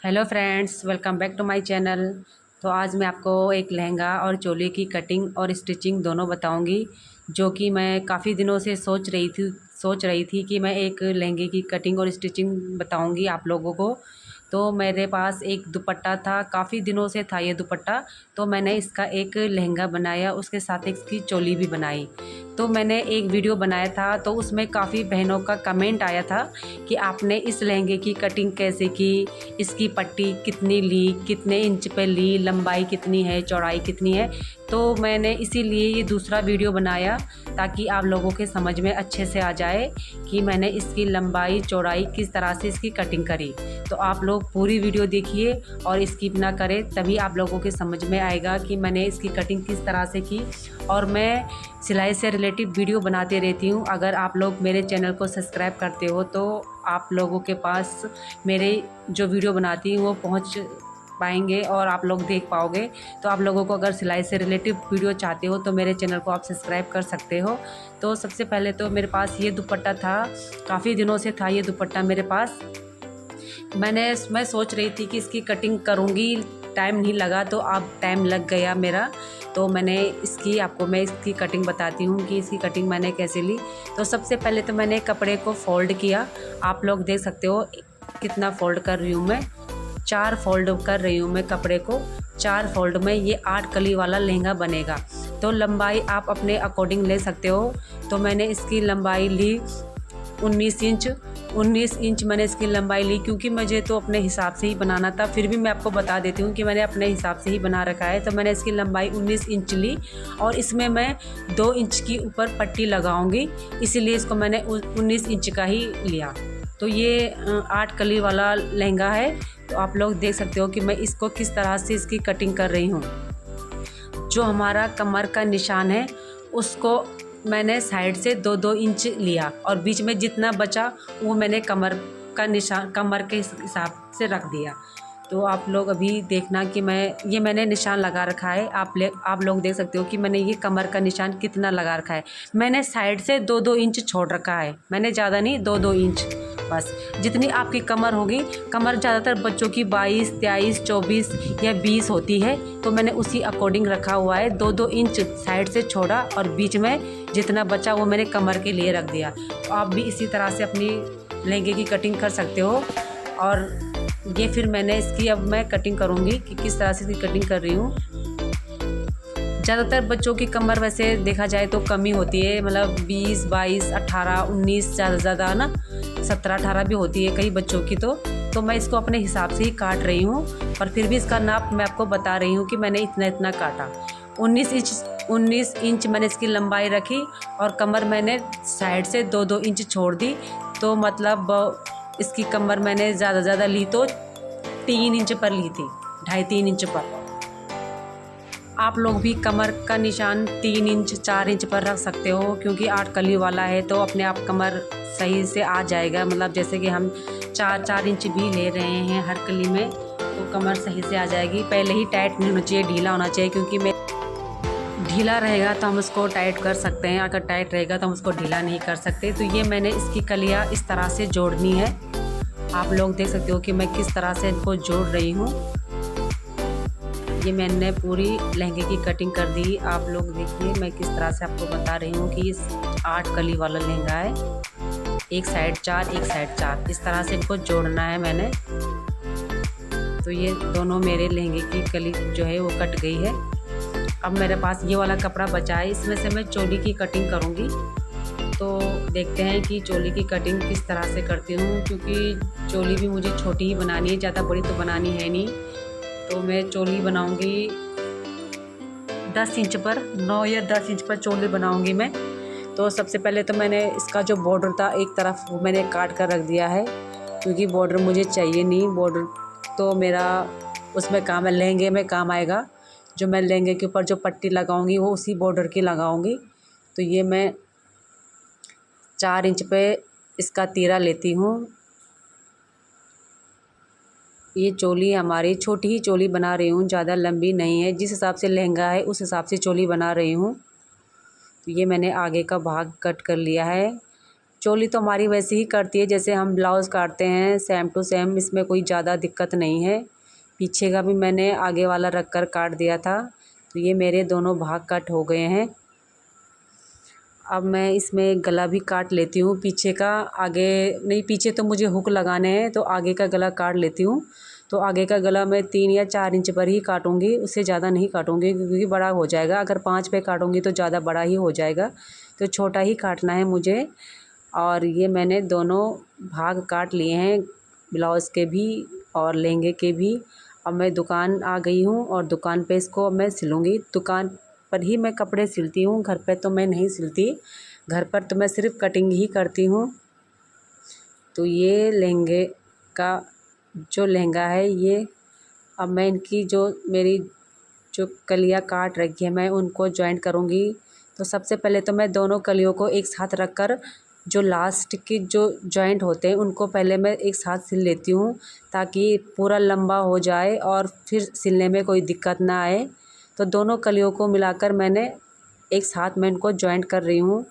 Hello friends, welcome back to my channel. तो आज मैं आपको एक लहंगा और चोली की कटिंग और स्टिचिंग दोनों बताऊंगी, जो कि मैं काफ़ी दिनों से सोच रही थी कि मैं एक लहंगे की कटिंग और स्टिचिंग बताऊंगी आप लोगों को। तो मेरे पास एक दुपट्टा था, काफ़ी दिनों से था ये दुपट्टा। तो मैंने इसका एक लहंगा बनाया, उसके साथ इसकी चोली भी बनाई। तो मैंने एक वीडियो बनाया था, तो उसमें काफ़ी बहनों का कमेंट आया था कि आपने इस लहंगे की कटिंग कैसे की, इसकी पट्टी कितनी ली, कितने इंच पे ली, लंबाई कितनी है, चौड़ाई कितनी है। तो मैंने इसीलिए ये दूसरा वीडियो बनाया ताकि आप लोगों के समझ में अच्छे से आ जाए कि मैंने इसकी लंबाई चौड़ाई किस तरह से इसकी कटिंग करी। तो आप लोग पूरी वीडियो देखिए और स्किप ना करें, तभी आप लोगों के समझ में आएगा कि मैंने इसकी कटिंग किस तरह से की। और मैं सिलाई से रिलेटिव वीडियो बनाती रहती हूँ। अगर आप लोग मेरे चैनल को सब्सक्राइब करते हो तो आप लोगों के पास मेरे जो वीडियो बनाती हूँ वो पहुँच पाएंगे और आप लोग देख पाओगे। तो आप लोगों को अगर सिलाई से रिलेटिव वीडियो चाहते हो तो मेरे चैनल को आप सब्सक्राइब कर सकते हो। तो सबसे पहले तो मेरे पास ये दुपट्टा था, काफ़ी दिनों से था ये दुपट्टा मेरे पास। मैं सोच रही थी कि इसकी कटिंग करूँगी, टाइम नहीं लगा, तो अब टाइम लग गया मेरा। तो मैं इसकी कटिंग बताती हूँ कि इसकी कटिंग मैंने कैसे ली। तो सबसे पहले तो मैंने कपड़े को फ़ोल्ड किया। आप लोग देख सकते हो कितना फ़ोल्ड कर रही हूँ मैं। 4 फ़ोल्ड कर रही हूँ मैं कपड़े को। 4 फ़ोल्ड में ये 8 कली वाला लहंगा बनेगा। तो लंबाई आप अपने अकॉर्डिंग ले सकते हो। तो मैंने इसकी लंबाई ली 19 इंच। 19 इंच मैंने इसकी लंबाई ली, क्योंकि मुझे तो अपने हिसाब से ही बनाना था। फिर भी मैं आपको बता देती हूँ कि मैंने अपने हिसाब से ही बना रखा है। तो मैंने इसकी लंबाई 19 इंच ली और इसमें मैं 2 इंच की ऊपर पट्टी लगाऊंगी, इसीलिए इसको मैंने 19 इंच का ही लिया। तो ये 8 कली वाला लहंगा है। तो आप लोग देख सकते हो कि मैं इसको किस तरह से इसकी कटिंग कर रही हूँ। जो हमारा कमर का निशान है उसको मैंने साइड से 2-2 इंच लिया और बीच में जितना बचा वो मैंने कमर का निशान, कमर के हिसाब से रख दिया। तो आप लोग अभी देखना कि मैंने निशान लगा रखा है। आप लोग देख सकते हो कि मैंने ये कमर का निशान कितना लगा रखा है। मैंने साइड से 2-2 इंच छोड़ रखा है, मैंने ज़्यादा नहीं, 2-2 इंच बस। जितनी आपकी कमर होगी, कमर ज़्यादातर बच्चों की 22, 23, 24 या 20 होती है, तो मैंने उसी अकॉर्डिंग रखा हुआ है। 2-2 इंच साइड से छोड़ा और बीच में जितना बचा वो मैंने कमर के लिए रख दिया। तो आप भी इसी तरह से अपनी लहंगे की कटिंग कर सकते हो। और ये फिर अब मैं कटिंग करूँगी कि किस तरह से इसकी कटिंग कर रही हूँ। ज़्यादातर बच्चों की कमर वैसे देखा जाए तो कम ही होती है, मतलब 20, 22, 18, 19 ज़्यादा ना, 17, 18 भी होती है कई बच्चों की। तो मैं इसको अपने हिसाब से ही काट रही हूँ, पर फिर भी इसका नाप मैं आपको बता रही हूँ कि मैंने इतना इतना काटा। 19 इंच मैंने इसकी लंबाई रखी और कमर मैंने साइड से 2-2 इंच छोड़ दी। तो मतलब इसकी कमर मैंने ज़्यादा ली तो 3 इंच पर ली थी, 2.5-3 इंच पर। आप लोग भी कमर का निशान 3 इंच 4 इंच पर रख सकते हो, क्योंकि 8 कली वाला है तो अपने आप कमर सही से आ जाएगा। मतलब जैसे कि हम 4-4 इंच भी ले रहे हैं हर कली में, तो कमर सही से आ जाएगी। पहले ही टाइट नहीं होना चाहिए, ढीला होना चाहिए, क्योंकि मैं ढीला रहेगा तो हम उसको टाइट कर सकते हैं, अगर टाइट रहेगा तो हम उसको ढीला नहीं कर सकते। तो ये मैंने इसकी कलियाँ इस तरह से जोड़नी है। आप लोग देख सकते हो कि मैं किस तरह से इनको जोड़ रही हूँ। ये मैंने पूरी लहंगे की कटिंग कर दी। आप लोग देखिए मैं किस तरह से आपको बता रही हूँ कि इस 8 कली वाला लहंगा है, एक साइड 4, एक साइड 4, इस तरह से इनको जोड़ना है मैंने। तो ये दोनों मेरे लहंगे की कली जो है वो कट गई है। अब मेरे पास ये वाला कपड़ा बचा है, इसमें से मैं चोली की कटिंग करूँगी। तो देखते हैं कि चोली की कटिंग किस तरह से करती हूँ, क्योंकि चोली भी मुझे छोटी ही बनानी है, ज़्यादा बड़ी तो बनानी है नहीं। तो मैं चोली बनाऊंगी 10 इंच पर, 9 या 10 इंच पर चोली बनाऊंगी मैं। तो सबसे पहले तो मैंने इसका जो बॉर्डर था एक तरफ वो मैंने काट कर रख दिया है, क्योंकि बॉर्डर मुझे चाहिए नहीं। बॉर्डर तो मेरा उसमें काम है, लहंगे में काम आएगा। जो मैं लहंगे के ऊपर जो पट्टी लगाऊंगी वो उसी बॉर्डर की लगाऊंगी। तो ये मैं 4 इंच पे इसका तीरा लेती हूँ। ये चोली हमारी छोटी ही चोली बना रही हूँ, ज़्यादा लंबी नहीं है। जिस हिसाब से लहंगा है उस हिसाब से चोली बना रही हूँ। तो ये मैंने आगे का भाग कट कर लिया है। चोली तो हमारी वैसे ही करती है जैसे हम ब्लाउज़ काटते हैं, सेम टू सेम, इसमें कोई ज़्यादा दिक्कत नहीं है। पीछे का भी मैंने आगे वाला रख कर काट दिया था, तो ये मेरे दोनों भाग कट हो गए हैं। अब मैं इसमें गला भी काट लेती हूँ पीछे का, आगे नहीं, पीछे तो मुझे हुक लगाने हैं तो आगे का गला काट लेती हूँ। तो आगे का गला मैं 3 या 4 इंच पर ही काटूँगी, उससे ज़्यादा नहीं काटूँगी क्योंकि बड़ा हो जाएगा। अगर 5 पे काटूँगी तो ज़्यादा बड़ा ही हो जाएगा, तो छोटा ही काटना है मुझे। और ये मैंने दोनों भाग काट लिए हैं, ब्लाउज़ के भी और लहंगे के भी। अब मैं दुकान आ गई हूँ और दुकान पे इसको मैं सिलूँगी। दुकान पर ही मैं कपड़े सिलती हूँ, घर पे तो मैं नहीं सिलती। घर पर तो मैं सिर्फ़ कटिंग ही करती हूँ। तो ये लहंगे का जो लहंगा है ये, अब मैं इनकी जो मेरी जो कलियाँ काट रखी है मैं उनको जॉइंट करूँगी। तो सबसे पहले तो मैं दोनों कलियों को एक साथ रख कर जो लास्ट के जो जॉइंट होते हैं उनको पहले मैं एक साथ सिल लेती हूँ, ताकि पूरा लंबा हो जाए और फिर सिलने में कोई दिक्कत ना आए। तो दोनों कलियों को मिलाकर मैंने एक साथ मैं इनको जॉइंट कर रही हूँ।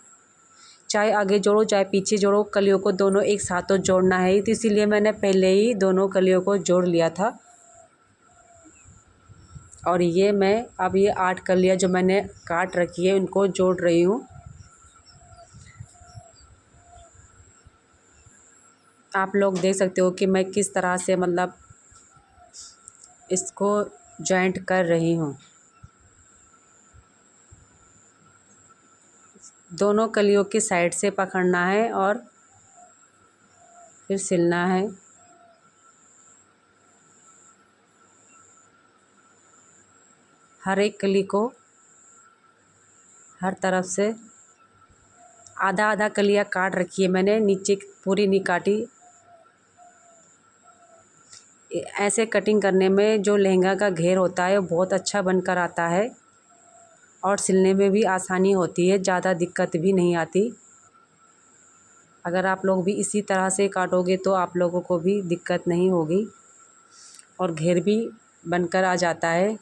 चाहे आगे जोड़ो चाहे पीछे जोड़ो, कलियों को दोनों एक साथ तो जोड़ना है ही, तो इसीलिए मैंने पहले ही दोनों कलियों को जोड़ लिया था। और ये मैं अब ये 8 कलियाँ जो मैंने काट रखी है उनको जोड़ रही हूँ। आप लोग देख सकते हो कि मैं किस तरह से मतलब इसको जॉइंट कर रही हूँ। दोनों कलियों की साइड से पकड़ना है और फिर सिलना है। हर एक कली को हर तरफ से आधा आधा कलियाँ काट रखी है मैंने, नीचे पूरी नहीं काटी। ऐसे कटिंग करने में जो लहंगा का घेर होता है वो बहुत अच्छा बनकर आता है और सिलने में भी आसानी होती है, ज़्यादा दिक्कत भी नहीं आती। अगर आप लोग भी इसी तरह से काटोगे तो आप लोगों को भी दिक्कत नहीं होगी और घेर भी बनकर आ जाता है।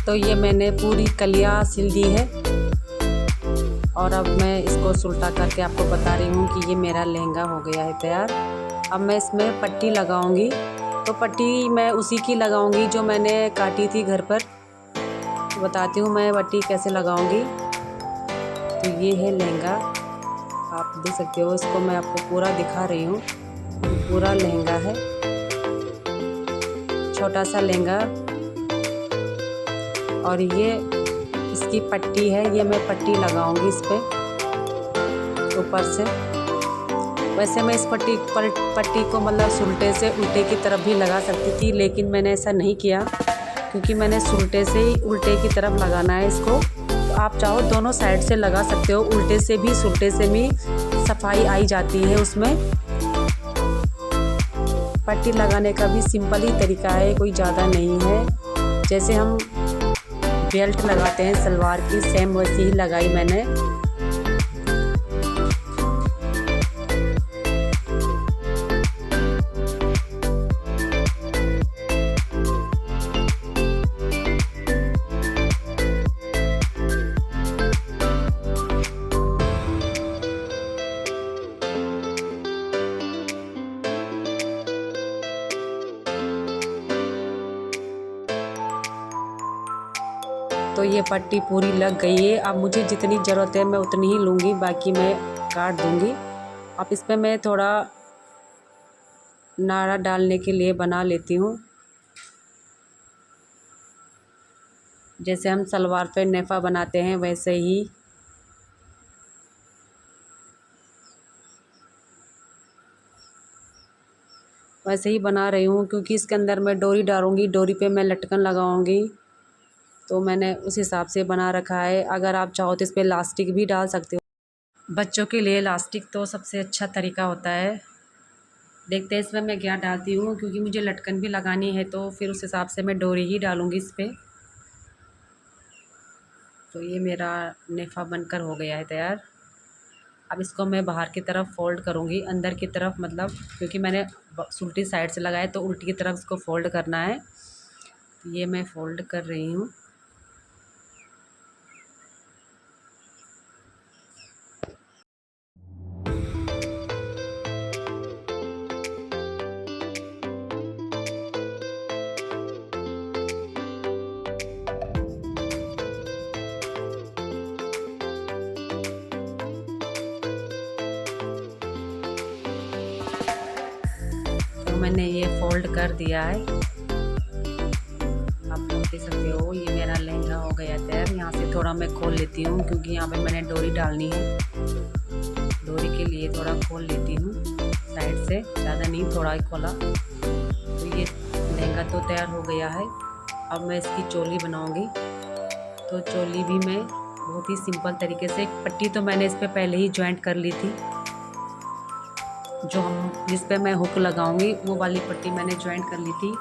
तो ये मैंने पूरी कलियाँ सिल दी है और अब मैं इसको सुलटा करके आपको बता रही हूँ कि ये मेरा लहंगा हो गया है तैयार। अब मैं इसमें पट्टी लगाऊंगी, तो पट्टी मैं उसी की लगाऊंगी जो मैंने काटी थी घर पर। तो बताती हूँ मैं पट्टी कैसे लगाऊंगी। तो ये है लहंगा, आप देख सकते हो, इसको मैं आपको पूरा दिखा रही हूँ। पूरा लहंगा है, छोटा सा लहंगा, और ये इसकी पट्टी है, ये मैं पट्टी लगाऊंगी इस पे ऊपर से। वैसे मैं इस पट्टी को मतलब सुलटे से उल्टे की तरफ भी लगा सकती थी, लेकिन मैंने ऐसा नहीं किया क्योंकि मैंने सुलटे से ही उल्टे की तरफ लगाना है इसको। तो आप चाहो दोनों साइड से लगा सकते हो, उल्टे से भी सुलटे से भी सफाई आई जाती है उसमें। पट्टी लगाने का भी सिंपल ही तरीका है, कोई ज़्यादा नहीं है। जैसे हम बेल्ट लगाते हैं सलवार की, सेम वैसी ही लगाई मैंने। तो ये पट्टी पूरी लग गई है। अब मुझे जितनी ज़रूरत है मैं उतनी ही लूँगी, बाकी मैं काट दूँगी। अब इस पर मैं थोड़ा नाड़ा डालने के लिए बना लेती हूँ, जैसे हम सलवार पे नेफा बनाते हैं वैसे ही। वैसे ही बना रही हूँ, क्योंकि इसके अंदर मैं डोरी डालूँगी, डोरी पे मैं लटकन लगाऊँगी, तो मैंने उस हिसाब से बना रखा है। अगर आप चाहो तो इस पर इलास्टिक भी डाल सकते हो। बच्चों के लिए इलास्टिक तो सबसे अच्छा तरीका होता है। देखते हैं इसमें मैं क्या डालती हूँ, क्योंकि मुझे लटकन भी लगानी है, तो फिर उस हिसाब से मैं डोरी ही डालूँगी इस पर। तो ये मेरा नेफा बनकर हो गया है तैयार। अब इसको मैं बाहर की तरफ फ़ोल्ड करूँगी, अंदर की तरफ मतलब, क्योंकि मैंने उल्टी साइड से लगाया तो उल्टी की तरफ इसको फ़ोल्ड करना है। तो ये मैं फ़ोल्ड कर रही हूँ। तो मैंने ये फ़ोल्ड कर दिया है। आप लोग देख सकते हो ये मेरा लहंगा हो गया तैयार। यहाँ से थोड़ा मैं खोल लेती हूँ, क्योंकि यहाँ पे मैंने डोरी डालनी है। डोरी के लिए थोड़ा खोल लेती हूँ साइड से, ज़्यादा नहीं, थोड़ा ही खोला। तो ये लहंगा तो तैयार हो गया है। अब मैं इसकी चोली बनाऊँगी। तो चोली भी मैं बहुत ही सिंपल तरीके से, एक पट्टी तो मैंने इस पर पहले ही जॉइंट कर ली थी। जो हम जिस पे मैं हुक लगाऊंगी वो वाली पट्टी मैंने जॉइंट कर ली थी।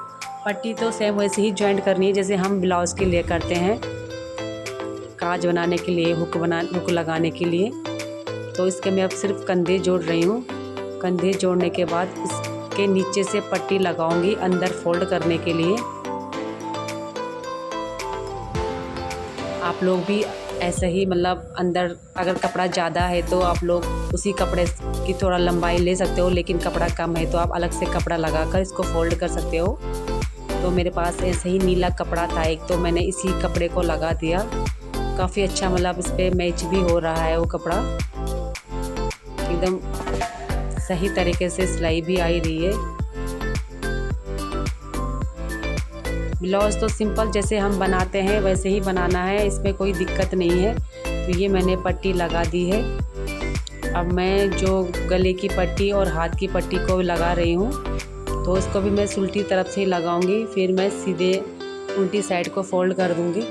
पट्टी तो सेम वैसे ही जॉइंट करनी है जैसे हम ब्लाउज़ के लिए करते हैं, काज बनाने के लिए, हुक लगाने के लिए। तो इसके मैं अब सिर्फ कंधे जोड़ रही हूँ। कंधे जोड़ने के बाद इसके नीचे से पट्टी लगाऊंगी अंदर फोल्ड करने के लिए। आप लोग भी ऐसे ही मतलब अंदर अगर कपड़ा ज़्यादा है तो आप लोग उसी कपड़े की थोड़ा लंबाई ले सकते हो, लेकिन कपड़ा कम है तो आप अलग से कपड़ा लगाकर इसको फोल्ड कर सकते हो। तो मेरे पास ऐसे ही नीला कपड़ा था एक, तो मैंने इसी कपड़े को लगा दिया। काफ़ी अच्छा मतलब इस पर मैच भी हो रहा है वो कपड़ा, एकदम सही तरीके से सिलाई भी आई रही है। ब्लाउज़ तो सिंपल जैसे हम बनाते हैं वैसे ही बनाना है, इसमें कोई दिक्कत नहीं है। तो ये मैंने पट्टी लगा दी है। अब मैं जो गले की पट्टी और हाथ की पट्टी को लगा रही हूँ, तो इसको भी मैं उल्टी तरफ से ही लगाऊंगी, फिर मैं सीधे उल्टी साइड को फोल्ड कर दूंगी।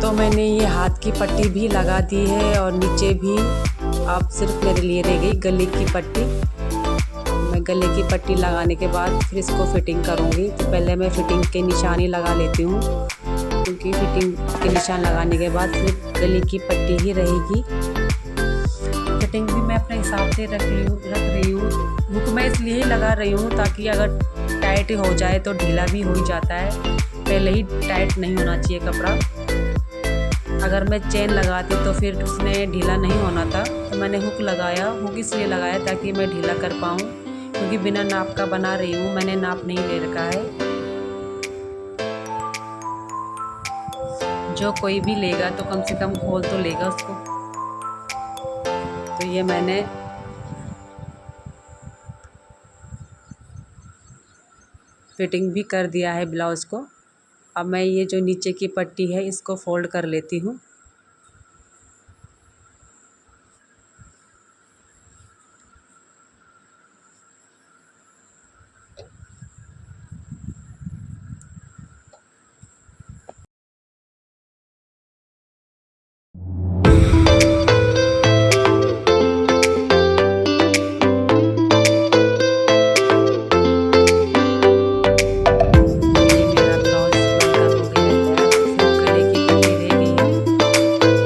तो मैंने ये हाथ की पट्टी भी लगा दी है और नीचे भी। अब सिर्फ मेरे लिए रह गई गले की पट्टी। मैं गले की पट्टी लगाने के बाद फिर इसको फिटिंग करूँगी। तो पहले मैं फिटिंग के निशान ही लगा लेती हूँ, क्योंकि फिटिंग के निशान लगाने के बाद फिर गले की पट्टी ही रहेगी। फिटिंग भी मैं अपने हिसाब से रख रही हूँ। हुक मैं इसलिए ही लगा रही हूँ ताकि अगर टाइट हो जाए तो ढीला भी हो ही जाता है, पहले ही टाइट नहीं होना चाहिए कपड़ा। अगर मैं चेन लगाती तो फिर उसमें ढीला नहीं होना था, तो मैंने हुक लगाया। हुक इसलिए लगाया ताकि मैं ढीला कर पाऊँ, क्योंकि बिना नाप का बना रही हूँ, मैंने नाप नहीं ले रखा है। जो कोई भी लेगा तो कम से कम खोल तो लेगा उसको। तो ये मैंने फिटिंग भी कर दिया है ब्लाउज़ को। अब मैं ये जो नीचे की पट्टी है इसको फ़ोल्ड कर लेती हूँ। ये मेरा ब्लाउज़ बनकर हो गया है तैयार। सिर्फ गले की पट्टी रह गई है।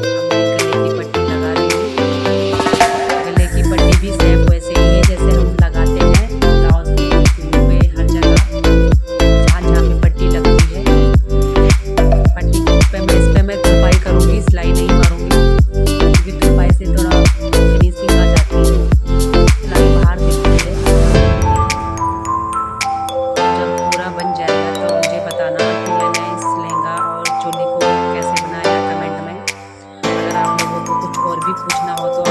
अब मैं गले की पट्टी लगा रही हूँ। गले की पट्टी भी सेम वैसे ही है जैसे हम लगाते हैं ब्लाउज़ में, सीने पे, हर जगह जहाँ जहाँ पे पट्टी लगती है। पट्टी पे इस पे मैं तुरपाई करूँगी, सिलाई नहीं मारूँगी क्योंकि तुरपाई से थोड़ा फिनिशिंग आ जाती है, सिलाई बाहर दिखती है। जब पूरा बन जाएगा तो मुझे बताना कि मैंने इस लहंगा और चोली को कैसे बनाया कमेंट में। अगर आप लोगों को कुछ और भी पूछना हो तो